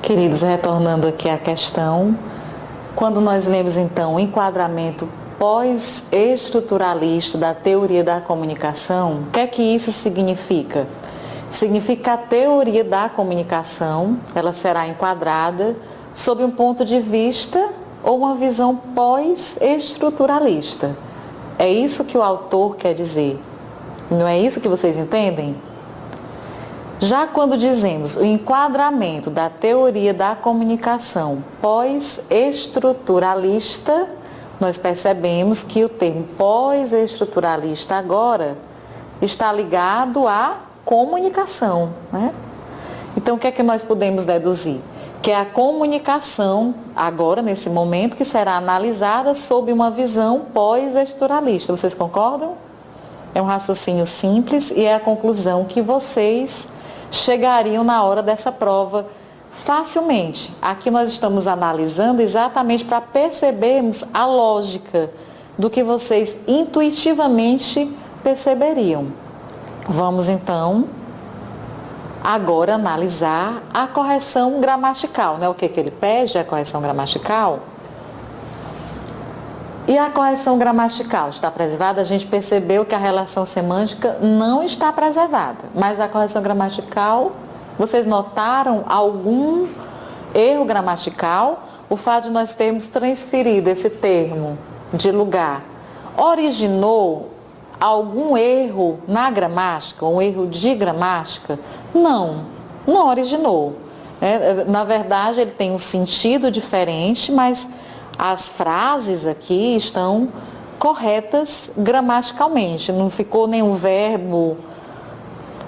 Queridos, retornando aqui à questão, quando nós lemos então o enquadramento pós-estruturalista da teoria da comunicação, o que é que isso significa? Significa que a teoria da comunicação, ela será enquadrada sob um ponto de vista ou uma visão pós-estruturalista. É isso que o autor quer dizer. Não é isso que vocês entendem? Já quando dizemos o enquadramento da teoria da comunicação pós-estruturalista, nós percebemos que o termo pós-estruturalista agora está ligado à comunicação, né? Então, o que é que nós podemos deduzir? Que é a comunicação, agora, nesse momento, que será analisada sob uma visão pós-estruturalista. Vocês concordam? É um raciocínio simples e é a conclusão que vocês chegariam na hora dessa prova facilmente. Aqui nós estamos analisando exatamente para percebermos a lógica do que vocês intuitivamente perceberiam. Vamos então agora analisar a correção gramatical, né? O que ele pede é a correção gramatical. E a correção gramatical está preservada? A gente percebeu que a relação semântica não está preservada, mas a correção gramatical, vocês notaram algum erro gramatical? O fato de nós termos transferido esse termo de lugar originou algum erro na gramática, um erro de gramática? Não originou. Na verdade, ele tem um sentido diferente, mas as frases aqui estão corretas gramaticalmente. Não ficou nenhum verbo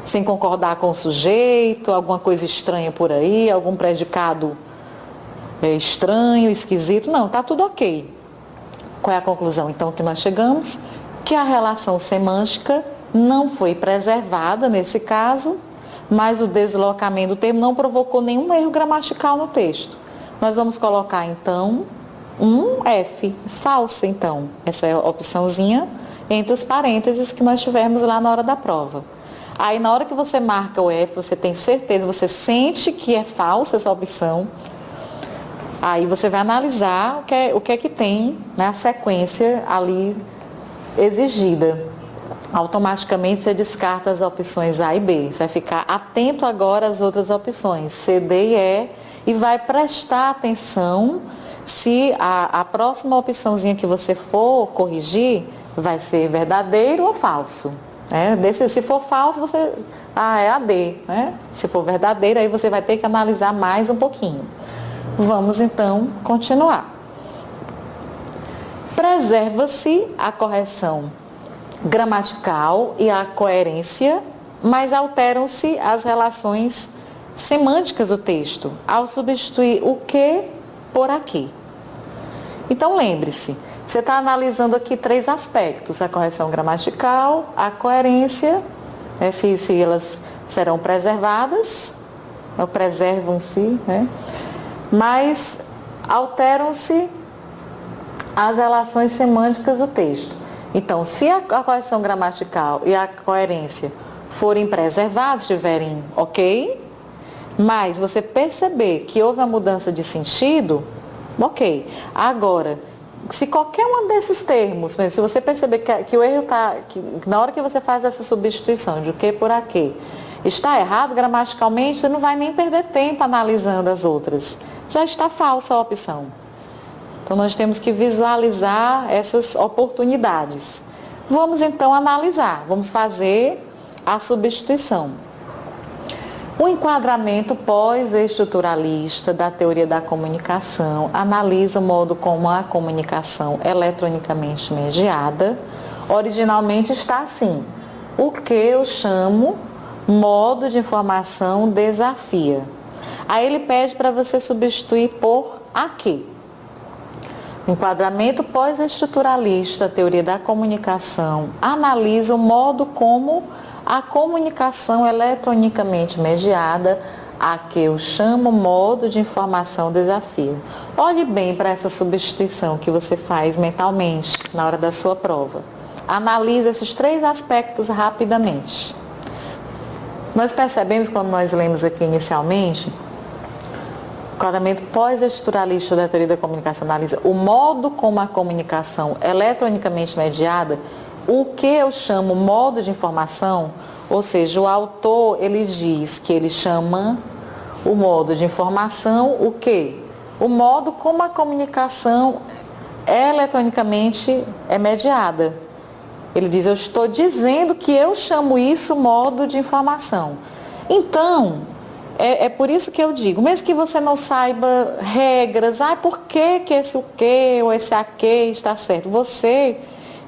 sem concordar com o sujeito, alguma coisa estranha por aí, algum predicado estranho, esquisito. Não, está tudo ok. Qual é a conclusão, então, que nós chegamos? Que a relação semântica não foi preservada nesse caso, mas o deslocamento do termo não provocou nenhum erro gramatical no texto. Nós vamos colocar, então, um F, falsa, então. Essa é a opçãozinha entre os parênteses que nós tivemos lá na hora da prova. Aí, na hora que você marca o F, você tem certeza, você sente que é falsa essa opção. Aí você vai analisar o que é que tem na sequência ali exigida. Automaticamente você descarta as opções A e B. Você vai ficar atento agora às outras opções, C, D e E, e vai prestar atenção se a próxima opçãozinha que você for corrigir vai ser verdadeiro ou falso. Se for falso, você... é a D. Né? Se for verdadeiro, aí você vai ter que analisar mais um pouquinho. Vamos, então, continuar. Preserva-se a correção gramatical e a coerência, mas alteram-se as relações semânticas do texto, ao substituir o que por aqui. Então, lembre-se, você está analisando aqui 3 aspectos: a correção gramatical, a coerência, se elas serão preservadas, ou preservam-se, né? Mas alteram-se as relações semânticas do texto. Então, se a correção gramatical e a coerência forem preservados, estiverem ok, mas você perceber que houve uma mudança de sentido, ok. Agora, se qualquer um desses termos, se você perceber que o erro está, na hora que você faz essa substituição de o que por aqui, está errado gramaticalmente, você não vai nem perder tempo analisando as outras. Já está falsa a opção. Então, nós temos que visualizar essas oportunidades. Vamos, então, analisar. Vamos fazer a substituição. O enquadramento pós-estruturalista da teoria da comunicação analisa o modo como a comunicação eletronicamente mediada originalmente está assim: o que eu chamo modo de informação desafia. Aí ele pede para você substituir por aqui. Enquadramento pós-estruturalista, teoria da comunicação, analisa o modo como a comunicação eletronicamente mediada, a que eu chamo modo de informação desafio. Olhe bem para essa substituição que você faz mentalmente na hora da sua prova. Analise esses 3 aspectos rapidamente. Nós percebemos, quando nós lemos aqui inicialmente, Enquadramento pós-estruturalista da teoria da comunicação analisa o modo como a comunicação eletronicamente mediada, o que eu chamo modo de informação, ou seja, o autor ele diz que ele chama o modo de informação o quê? O modo como a comunicação eletronicamente é mediada. Ele diz, eu estou dizendo que eu chamo isso modo de informação. Então, é por isso que eu digo, mesmo que você não saiba regras, por que esse o que ou esse a que está certo? Você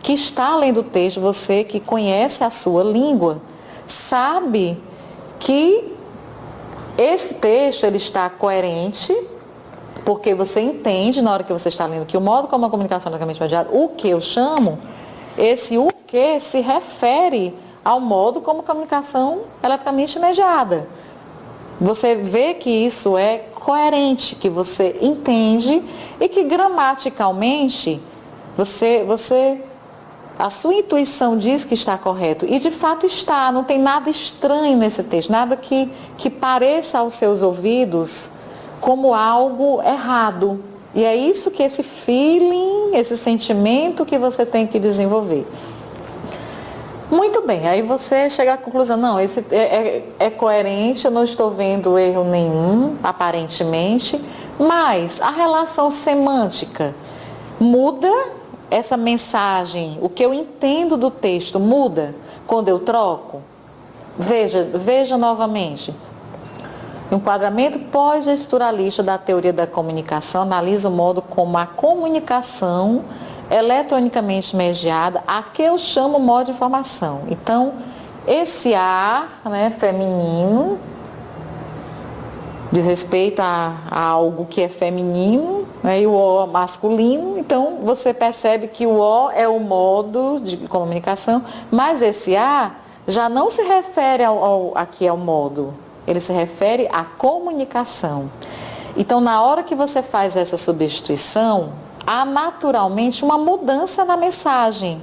que está lendo o texto, você que conhece a sua língua, sabe que este texto ele está coerente, porque você entende na hora que você está lendo que o modo como a comunicação eletricamente mediada, o que eu chamo, esse o que se refere ao modo como a comunicação eletricamente mediada. Você vê que isso é coerente, que você entende e que gramaticalmente a sua intuição diz que está correto. E de fato está, não tem nada estranho nesse texto, nada que pareça aos seus ouvidos como algo errado. E é isso que esse feeling, esse sentimento que você tem que desenvolver. Muito bem, aí você chega à conclusão, não, esse é coerente, eu não estou vendo erro nenhum, aparentemente, mas a relação semântica muda, essa mensagem, o que eu entendo do texto muda quando eu troco? Veja novamente. O enquadramento pós-estruturalista da teoria da comunicação analisa o modo como a comunicação eletronicamente mediada, a que eu chamo modo de informação. Então, esse A, feminino, diz respeito a algo que é feminino, e o O masculino. Então, você percebe que o O é o modo de comunicação, mas esse A já não se refere aqui ao modo, ele se refere à comunicação. Então, na hora que você faz essa substituição, há naturalmente uma mudança na mensagem,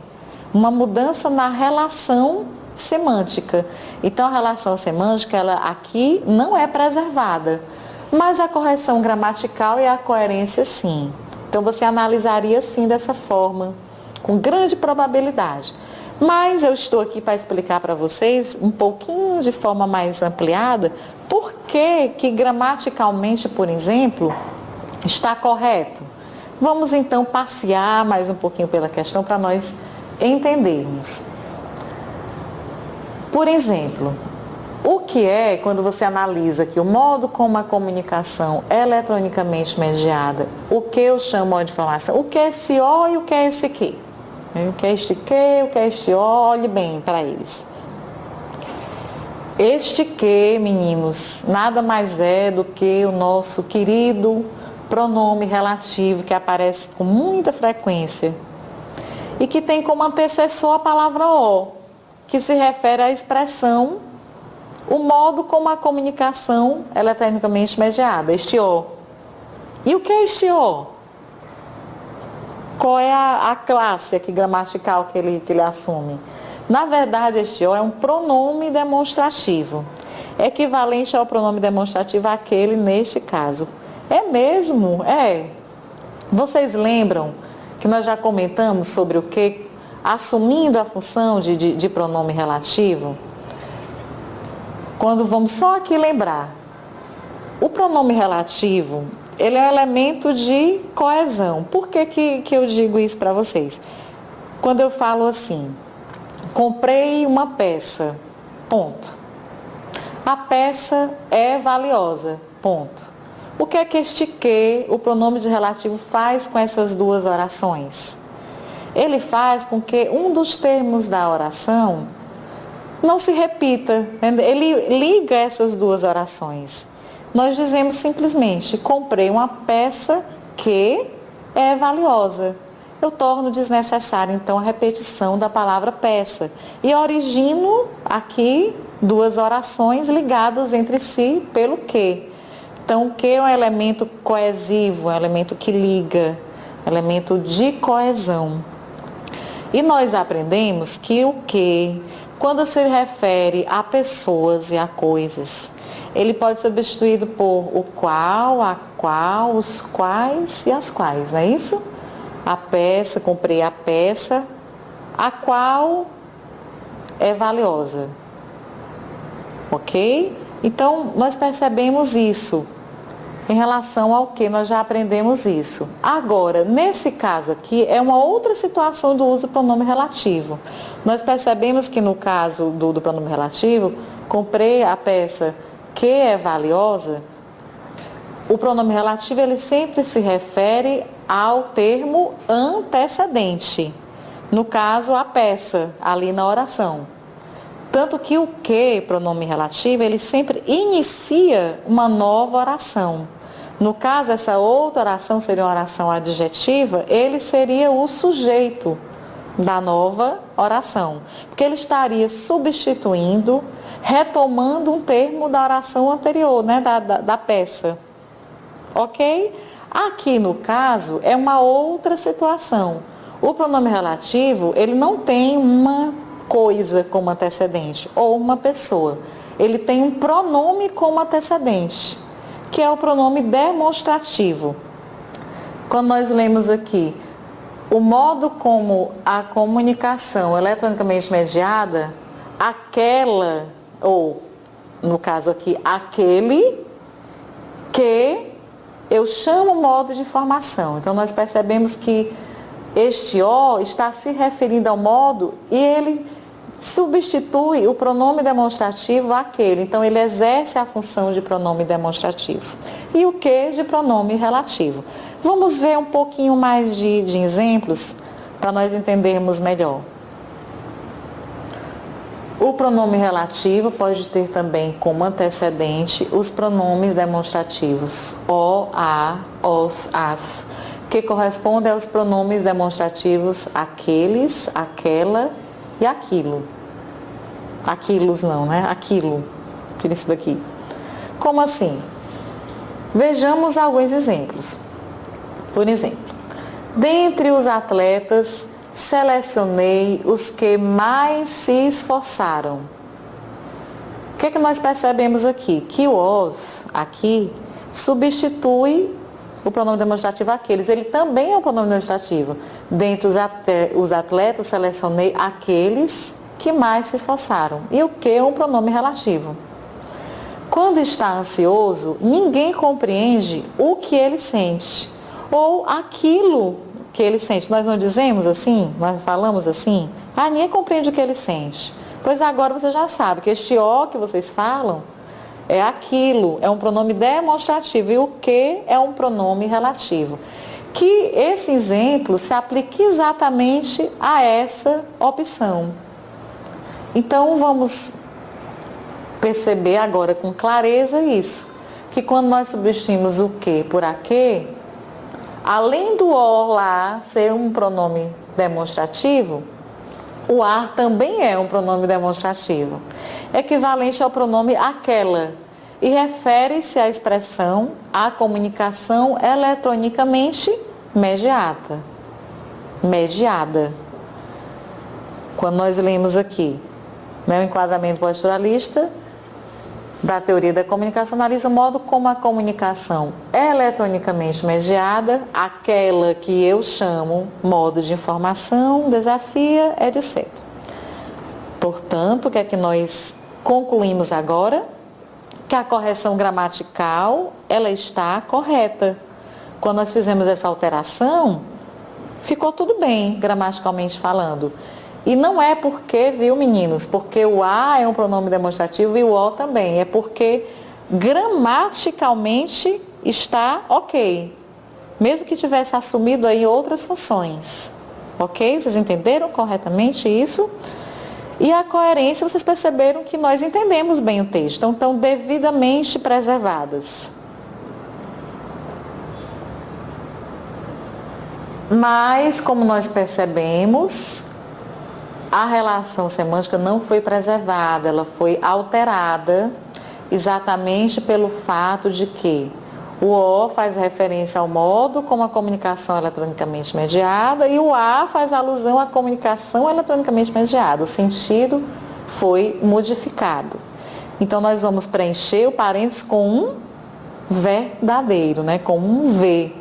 uma mudança na relação semântica. Então, a relação semântica, ela aqui não é preservada, mas a correção gramatical e a coerência sim. Então, você analisaria sim dessa forma, com grande probabilidade. Mas eu estou aqui para explicar para vocês, um pouquinho de forma mais ampliada, por que gramaticalmente, por exemplo, está correto. Vamos então passear mais um pouquinho pela questão para nós entendermos. Por exemplo, o que é quando você analisa que o modo como a comunicação é eletronicamente mediada, o que eu chamo de informação, o que é esse O e o que é esse que? O que é este que, o que é este O, olhe bem para eles. Este que, meninos, nada mais é do que o nosso querido pronome relativo que aparece com muita frequência e que tem como antecessor a palavra O, que se refere à expressão, o modo como a comunicação ela é tecnicamente mediada, este O. E o que é este O? Qual é a classe aqui gramatical que ele assume? Na verdade, este O é um pronome demonstrativo, equivalente ao pronome demonstrativo aquele neste caso. É mesmo? É. Vocês lembram que nós já comentamos sobre o que, assumindo a função de pronome relativo? Quando vamos só aqui lembrar, o pronome relativo, ele é um elemento de coesão. Por que eu digo isso para vocês? Quando eu falo assim, comprei uma peça, ponto. A peça é valiosa, ponto. O que é que este que, o pronome de relativo, faz com essas duas orações? Ele faz com que um dos termos da oração não se repita. Ele liga essas duas orações. Nós dizemos simplesmente, comprei uma peça que é valiosa. Eu torno desnecessário, então, a repetição da palavra peça. E origino aqui duas orações ligadas entre si pelo que. Então, o que é um elemento coesivo, é um elemento que liga, elemento de coesão. E nós aprendemos que o que, quando se refere a pessoas e a coisas, ele pode ser substituído por o qual, a qual, os quais e as quais, não é isso? A peça, comprei a peça, a qual é valiosa. Ok? Então, nós percebemos isso. Em relação ao que nós já aprendemos isso. Agora, nesse caso aqui, é uma outra situação do uso do pronome relativo. Nós percebemos que no caso do pronome relativo, comprei a peça que é valiosa, o pronome relativo ele sempre se refere ao termo antecedente. No caso, a peça, ali na oração. Tanto que o que, pronome relativo, ele sempre inicia uma nova oração. No caso, essa outra oração seria uma oração adjetiva, ele seria o sujeito da nova oração. Porque ele estaria substituindo, retomando um termo da oração anterior, né, da peça. Ok? Aqui, no caso, é uma outra situação. O pronome relativo, ele não tem uma coisa como antecedente, ou uma pessoa. Ele tem um pronome como antecedente, que é o pronome demonstrativo. Quando nós lemos aqui, o modo como a comunicação eletronicamente mediada, aquela, ou no caso aqui, aquele, que eu chamo modo de informação. Então nós percebemos que este O está se referindo ao modo e ele substitui o pronome demonstrativo àquele. Então, ele exerce a função de pronome demonstrativo. E o que de pronome relativo. Vamos ver um pouquinho mais de exemplos para nós entendermos melhor. O pronome relativo pode ter também como antecedente os pronomes demonstrativos o, a, os, as, que correspondem aos pronomes demonstrativos aqueles, aquela e aquilo. Aquilos não, né? Aquilo. Tira isso daqui. Como assim? Vejamos alguns exemplos. Por exemplo, dentre os atletas, selecionei os que mais se esforçaram. O que é que nós percebemos aqui? Que o os, aqui, substitui o pronome demonstrativo aqueles. Ele também é um pronome demonstrativo. Dentre os atletas, selecionei aqueles que mais se esforçaram. E o que é um pronome relativo. Quando está ansioso, ninguém compreende o que ele sente. Ou aquilo que ele sente. Nós não dizemos assim? Nós falamos assim? Ah, ninguém compreende o que ele sente. Pois agora você já sabe que este o que vocês falam é aquilo, é um pronome demonstrativo. E o que é um pronome relativo. Que esse exemplo se aplique exatamente a essa opção. Então, vamos perceber agora com clareza isso. Que quando nós substituímos o que por aquele, além do o lá ser um pronome demonstrativo, o a também é um pronome demonstrativo. Equivalente ao pronome aquela. E refere-se à expressão a comunicação eletronicamente mediada. Quando nós lemos aqui, o enquadramento posturalista da teoria da comunicação analisa o modo como a comunicação eletronicamente mediada, aquela que eu chamo modo de informação, desafia, etc. Portanto, o que é que nós concluímos agora? Que a correção gramatical, ela está correta. Quando nós fizemos essa alteração, ficou tudo bem, gramaticalmente falando. E não é porque, viu, meninos, porque o a é um pronome demonstrativo e o o também. É porque gramaticalmente está ok. Mesmo que tivesse assumido aí outras funções. Ok? Vocês entenderam corretamente isso? E a coerência, vocês perceberam que nós entendemos bem o texto. Então, estão devidamente preservadas. Mas, como nós percebemos, a relação semântica não foi preservada, ela foi alterada exatamente pelo fato de que o O faz referência ao modo como a comunicação eletronicamente mediada e o A faz alusão à comunicação eletronicamente mediada. O sentido foi modificado. Então, nós vamos preencher o parênteses com um verdadeiro, né? Com um V.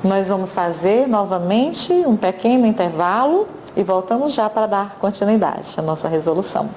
Nós vamos fazer novamente um pequeno intervalo e voltamos já para dar continuidade à nossa resolução.